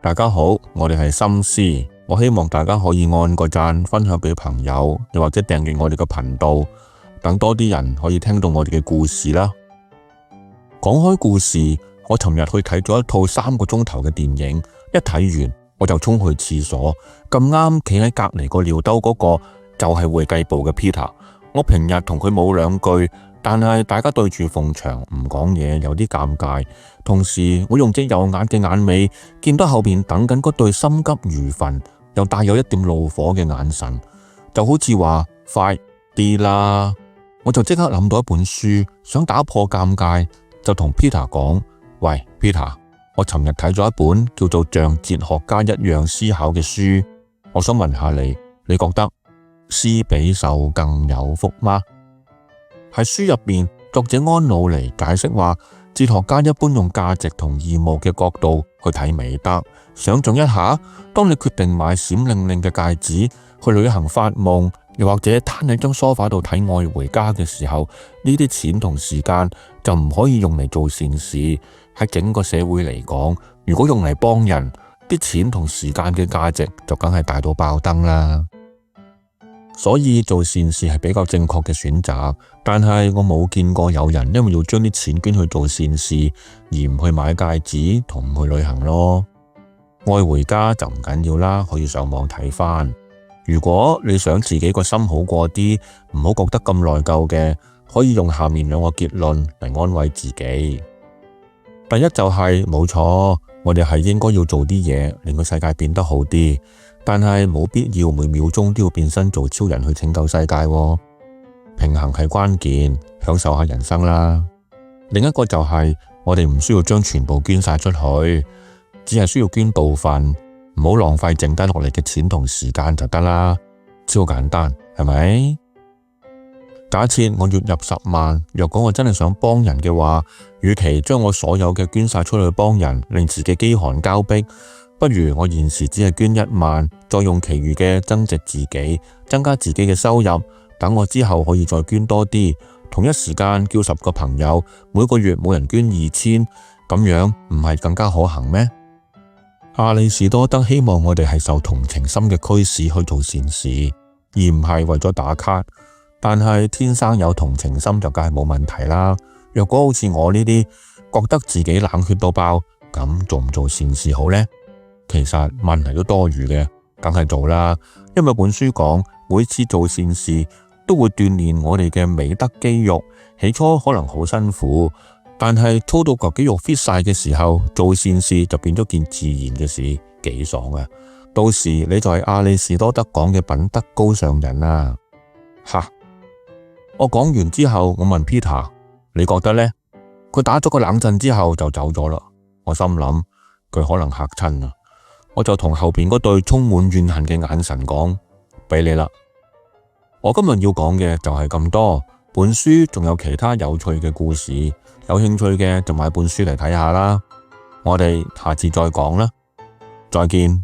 大家好，我哋係心思，我希望大家可以按個讚，分享俾朋友，又或者訂閱我哋嘅頻道，等多啲人可以聽到我哋嘅故事啦。講開故事，我尋日去睇咗一套3個鐘頭嘅電影，一睇完我就衝去廁所，咁啱企喺隔籬個尿兜嗰個就係會計部嘅 Peter。我平日同佢冇兩句，但係大家對住埲牆唔講嘢，有啲尷尬。同時我用隻右眼嘅眼尾見到後邊等緊嗰對心急如焚又帶有一點怒火嘅眼神，就好似話快啲啦。我就即刻諗到一本書，想打破尷尬，就同 Peter 講：喂 Peter， 我尋日睇咗一本叫做《像哲學家一樣思考》嘅書，我想問下你，你覺得施比受更有福嗎？喺書入邊，作者安魯尼解釋話，哲學家一般用價值同義務嘅角度去睇美德。想象一下，當你決定買閃靈靈嘅戒指，去旅行發夢，又或者攤喺張梳化度睇愛回家嘅時候，呢啲錢同時間就唔可以用嚟做善事。喺整個社會嚟講，如果用嚟幫人，啲錢同時間嘅價值就梗係大到爆燈啦。所以做善事係比較正確嘅選擇，但係我冇見過有人因為要將啲錢捐去做善事而唔去買戒指同唔去旅行咯。愛回家就唔緊要啦，可以上網睇返。如果你想自己個心好過啲，唔好覺得咁內疚嘅，可以用下面2個結論嚟安慰自己。第一就係冇錯，我哋係應該要做啲嘢令個世界變得好啲，但係冇必要每秒鐘都要變身做超人去拯救世界喎。平衡係關鍵，享受下人生啦。另一個就係我哋唔需要將全部捐晒出去，只係需要捐部分，唔好浪費剩低落嚟嘅錢同時間就得啦。超簡單，係咪？假設我月入10萬，若果我真係想幫人嘅話，與其將我所有嘅捐晒出去幫人，令自己飢寒交迫，不如我現時只係捐1萬，再用其餘嘅增值自己，增加自己嘅收入，等我之後可以再捐多啲。同一時間叫10個朋友，每個月每人捐2000，咁樣唔係更加可行咩？亞里士多德希望我哋係受同情心嘅驅使去做善事，而唔係為咗打卡。但係天生有同情心就梗係冇問題啦。若果好似我呢啲覺得自己冷血到爆，咁做唔做善事好呢？其實問題都多餘嘅，梗係做啦。因為本書講，每次做善事都會鍛煉我哋嘅美德肌肉，起初可能好辛苦，但係操到嚿肌肉 fit 晒嘅時候，做善事就變咗件自然嘅事，幾爽啊！到時你就係亞里士多德講嘅品德高尚人啦。吓！我講完之後，我問 Peter， 你覺得呢？佢打咗個冷震之後就走咗啦。我心諗佢可能嚇親啦，我就同後邊嗰對充滿怨恨嘅眼神講：俾你啦。我今日要講嘅就係咁多，本書仲有其他有趣嘅故事，有興趣嘅就買本書嚟睇下啦。我哋下次再講啦，再見。